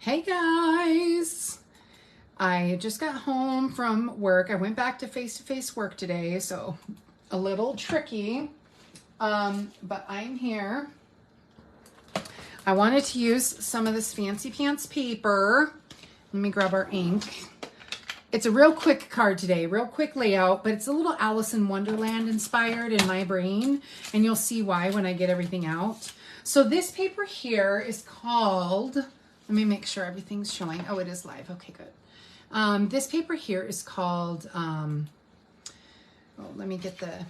Hey guys, I just got home from work. I went back to face-to-face work today, so a little tricky, but I'm here. I wanted to use some of this Fancy Pants paper. Let me grab our ink. It's a real quick card today, real quick layout, but it's a little Alice in Wonderland inspired in my brain, and you'll see why when I get everything out. So this paper here is called, let me make sure everything's showing. Oh, it is live. Okay, good. This paper here is called, oh, let me get the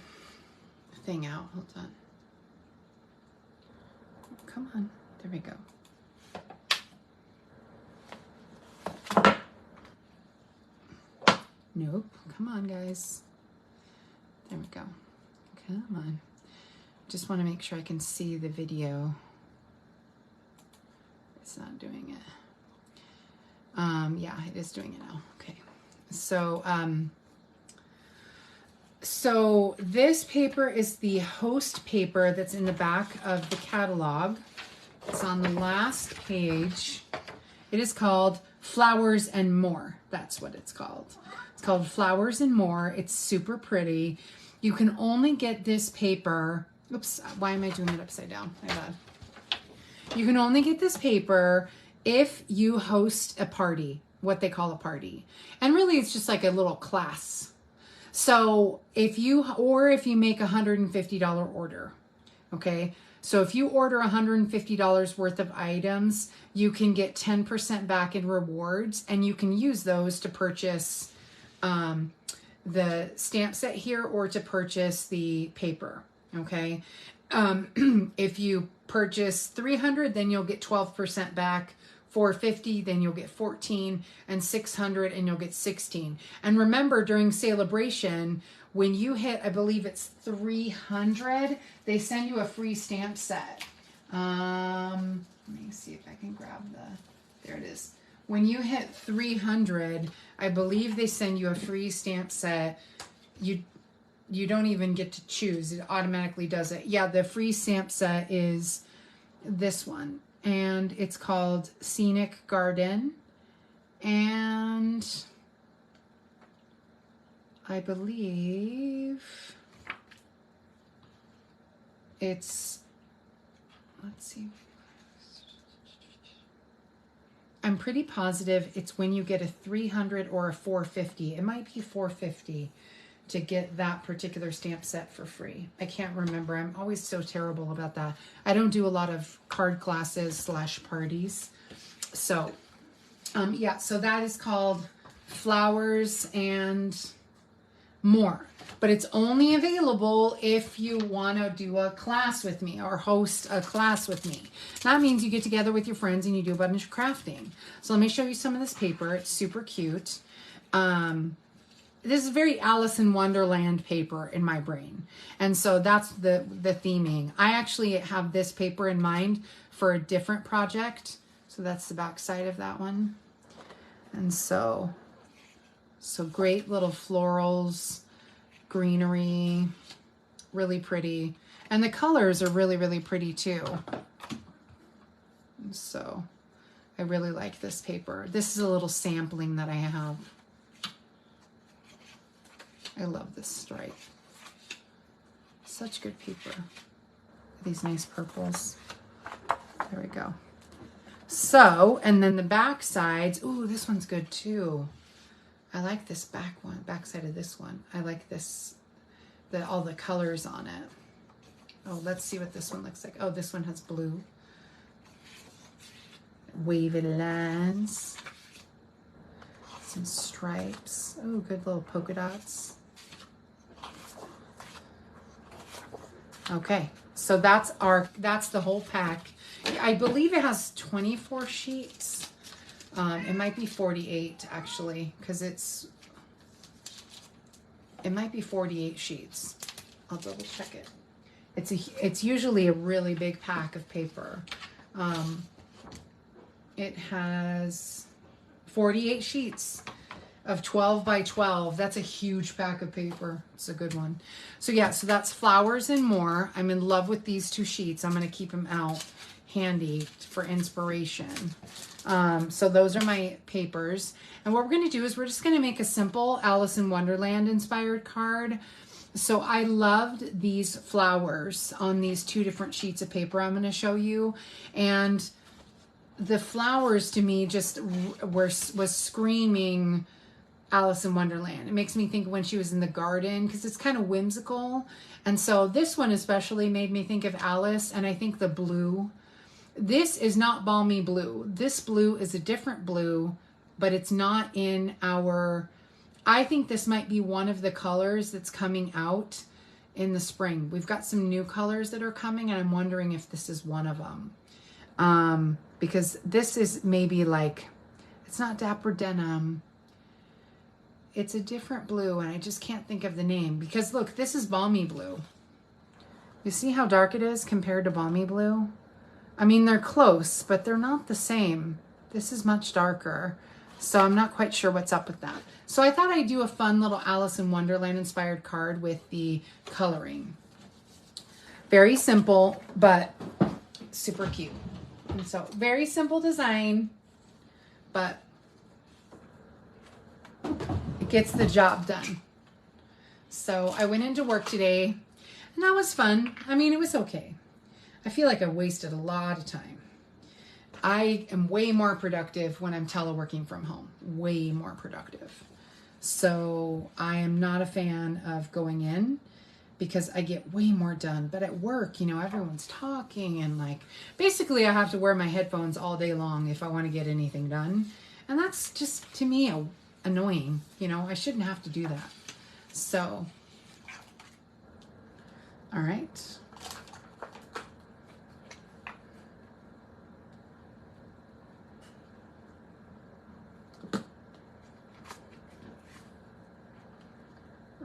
thing out. Hold on. Oh, come on. There we go. Nope. Come on, guys. There we go. Come on. Just want to make sure I can see the video. It's not doing it. Yeah, it is doing it now. Okay. So this paper is the host paper that's in the back of the catalog. It's on the last page. It is called Flowers and More. That's what it's called. It's called Flowers and More. It's super pretty. You can only get this paper. Oops, why am I doing it upside down? My bad. You can only get this paper if you host a party, what they call a party. And really it's just like a little class. So if you make a $150 order, okay? So if you order $150 worth of items, you can get 10% back in rewards, and you can use those to purchase the stamp set here or to purchase the paper, okay? If you purchase 300, then you'll get 12% back. 450, then you'll get 14, and 600, and you'll get 16. And remember, during celebration, when you hit, I believe it's 300, they send you a free stamp set. Let me see if I can grab there it is. When you hit 300, I believe they send you a free stamp set. You don't even get to choose. It automatically does it. Yeah, the free stamp set is this one. And it's called Scenic Garden. And I believe it's, let's see. I'm pretty positive it's when you get a 300 or a 450. It might be 450 to get that particular stamp set for free. I can't remember. I'm always so terrible about that. I don't do a lot of card classes / parties. So, yeah, so that is called Flowers and More. But it's only available if you want to do a class with me or host a class with me. That means you get together with your friends and you do a bunch of crafting. So let me show you some of this paper. It's super cute. This is very Alice in Wonderland paper in my brain. And so that's the theming. I actually have this paper in mind for a different project. So that's the back side of that one. And so great little florals, greenery, really pretty. And the colors are really, really pretty too. And so I really like this paper. This is a little sampling that I have. I love this stripe. Such good paper. These nice purples. There we go. So, and then the back sides. Ooh, this one's good too. I like this back side of this one. I like this, all the colors on it. Oh, let's see what this one looks like. Oh, this one has blue. Wavy lines. Some stripes. Oh, good little polka dots. Okay, so that's the whole pack. I believe it has 24 sheets. It might be 48 actually, because it might be 48 sheets. I'll double check it. It's usually a really big pack of paper. It has 48 sheets of 12 by 12. That's a huge pack of paper. It's a good one. So yeah, so that's Flowers and More. I'm in love with these two sheets. I'm going to keep them out handy for inspiration. So those are my papers. And what we're going to do is we're just going to make a simple Alice in Wonderland inspired card. So I loved these flowers on these 2 different sheets of paper I'm going to show you. And the flowers to me just was screaming Alice in Wonderland. It makes me think when she was in the garden because it's kind of whimsical. And so this one especially made me think of Alice, and I think the blue. This is not balmy blue. This blue is a different blue, but it's not in our... I think this might be one of the colors that's coming out in the spring. We've got some new colors that are coming, and I'm wondering if this is one of them. Because this is maybe like, it's not Dapper Denim. It's a different blue, and I just can't think of the name. Because look, this is balmy blue. You see how dark it is compared to balmy blue? I mean, they're close, but they're not the same. This is much darker. So I'm not quite sure what's up with that. So I thought I'd do a fun little Alice in Wonderland inspired card with the coloring. Very simple, but super cute. And so very simple design, but it gets the job done. So I went into work today, and that was fun. I mean, it was okay. I feel like I wasted a lot of time. I am way more productive when I'm teleworking from home, way more productive. So I am not a fan of going in because I get way more done. But at work, you know, everyone's talking and like, basically I have to wear my headphones all day long if I want to get anything done. And that's just, to me, annoying. You know, I shouldn't have to do that. So, all right.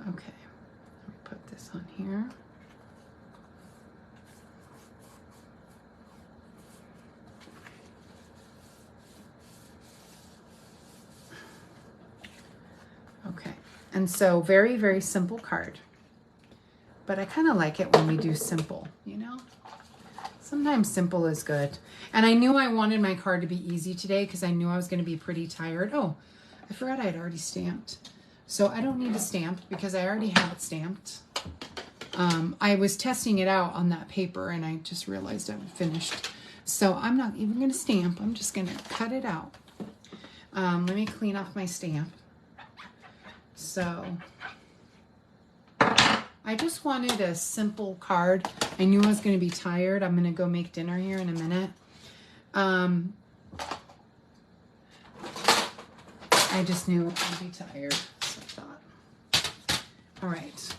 Okay, let me put this on here. Okay, and so very, very simple card. But I kind of like it when we do simple, you know? Sometimes simple is good. And I knew I wanted my card to be easy today because I knew I was going to be pretty tired. Oh, I forgot I had already stamped. So I don't need to stamp because I already have it stamped. I was testing it out on that paper and I just realized I was finished. So I'm not even going to stamp. I'm just going to cut it out. Let me clean off my stamp. So I just wanted a simple card. I knew I was going to be tired. I'm going to go make dinner here in a minute. I just knew I'd be tired. All right,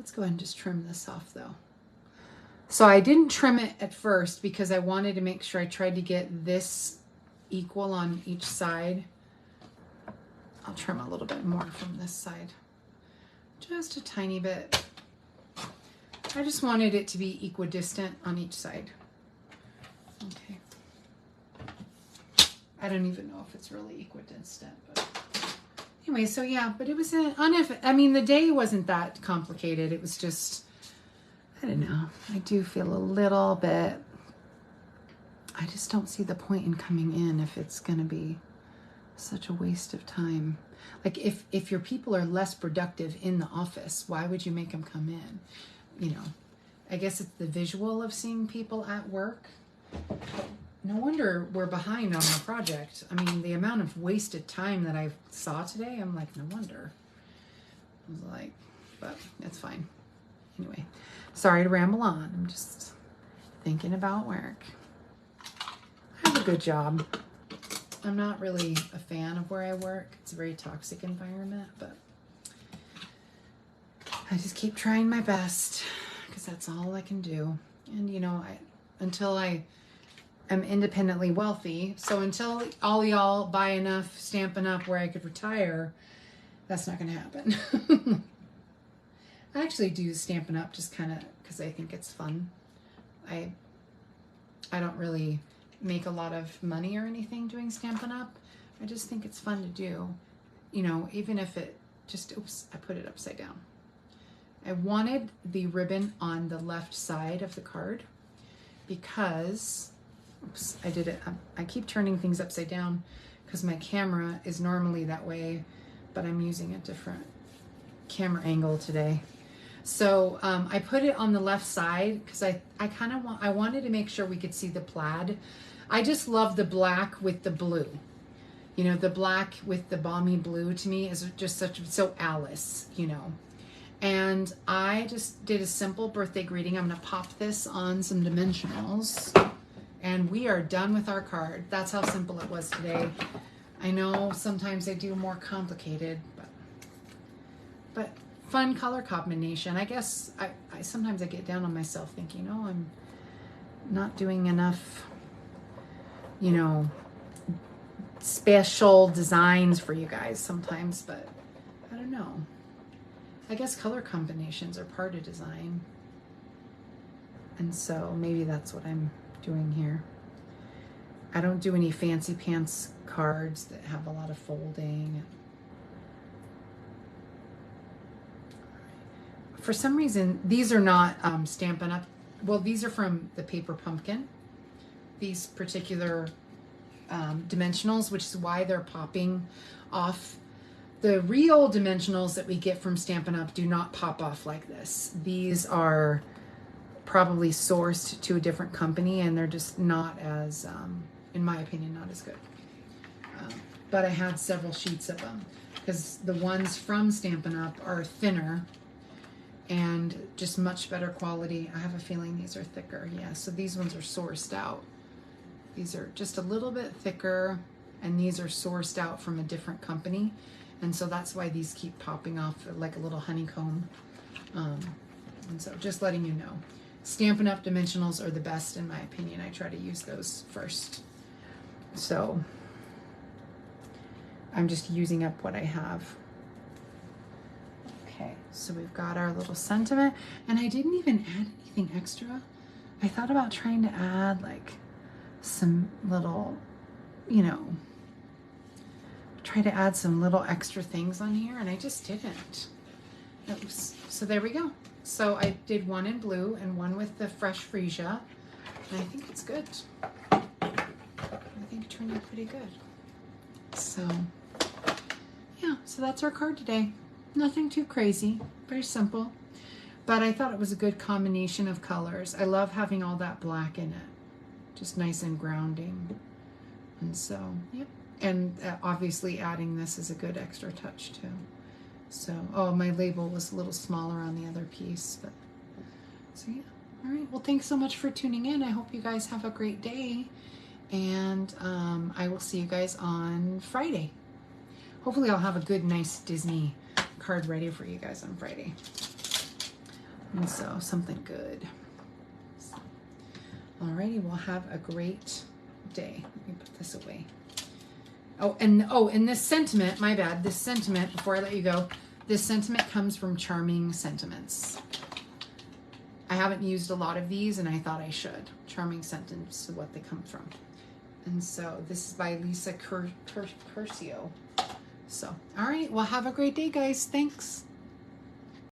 let's go ahead and just trim this off though. So I didn't trim it at first because I wanted to make sure I tried to get this equal on each side. I'll trim a little bit more from this side. Just a tiny bit. I just wanted it to be equidistant on each side. Okay. I don't even know if it's really equidistant, but anyway, so yeah, but it was I mean, the day wasn't that complicated. It was just, I don't know. I do feel a little bit, I just don't see the point in coming in if it's going to be such a waste of time. Like if your people are less productive in the office, why would you make them come in? You know, I guess it's the visual of seeing people at work. No wonder we're behind on our project. I mean, the amount of wasted time that I saw today, I'm like, no wonder. I was like, but it's fine. Anyway, sorry to ramble on. I'm just thinking about work. I have a good job. I'm not really a fan of where I work. It's a very toxic environment, but I just keep trying my best because that's all I can do. And you know, until I am independently wealthy, so until all y'all buy enough Stampin' Up where I could retire, that's not going to happen. I actually do Stampin' Up just kind of because I think it's fun. I don't really make a lot of money or anything doing Stampin' Up. I just think it's fun to do, you know, even if it just, oops, I put it upside down. I wanted the ribbon on the left side of the card because Oops, I did it. I keep turning things upside down because my camera is normally that way, but I'm using a different camera angle today. So I put it on the left side because I wanted to make sure we could see the plaid. I just love the black with the blue. You know, the black with the balmy blue to me is just so Alice, you know. And I just did a simple birthday greeting. I'm gonna pop this on some dimensionals and we are done with our card. That's how simple it was today. I know sometimes I do more complicated, but fun color combination. I guess I sometimes I get down on myself thinking, oh, I'm not doing enough, you know, special designs for you guys sometimes, but I don't know. I guess color combinations are part of design. And so maybe that's what I'm doing here. I don't do any fancy pants cards that have a lot of folding. For some reason, these are not Stampin' Up. Well, these are from the Paper Pumpkin. These particular dimensionals, which is why they're popping off. The real dimensionals that we get from Stampin' Up do not pop off like this. These are probably sourced to a different company and they're just not as, in my opinion, not as good. But I had several sheets of them because the ones from Stampin' Up are thinner and just much better quality. I have a feeling these are thicker. Yeah, so these ones are sourced out. These are just a little bit thicker and these are sourced out from a different company. And so that's why these keep popping off like a little honeycomb. And so just letting you know. Stampin' Up! Dimensionals are the best in my opinion. I try to use those first. So I'm just using up what I have. Okay, so we've got our little sentiment. And I didn't even add anything extra. I thought about trying to add like some little, you know, try to add some little extra things on here and I just didn't. Oops. So there we go. So I did one in blue and one with the fresh freesia and I think it's good. I think it turned out pretty good. So yeah, so that's our card today. Nothing too crazy, very simple, but I thought it was a good combination of colors. I love having all that black in it, just nice and grounding. And so, yep. And obviously adding this is a good extra touch too. So, oh, my label was a little smaller on the other piece, but so yeah. All right, well, thanks so much for tuning in. I hope you guys have a great day and I will see you guys on Friday. Hopefully I'll have a good, nice Disney card ready for you guys on Friday. And so something good. Alrighty, well, have a great day. Let me put this away. And this sentiment, my bad, this sentiment, before I let you go, this sentiment comes from Charming Sentiments. I haven't used a lot of these and I thought I should. Charming Sentiments is what they come from. And so this is by Lisa Curcio. So, all right, well, have a great day, guys. Thanks.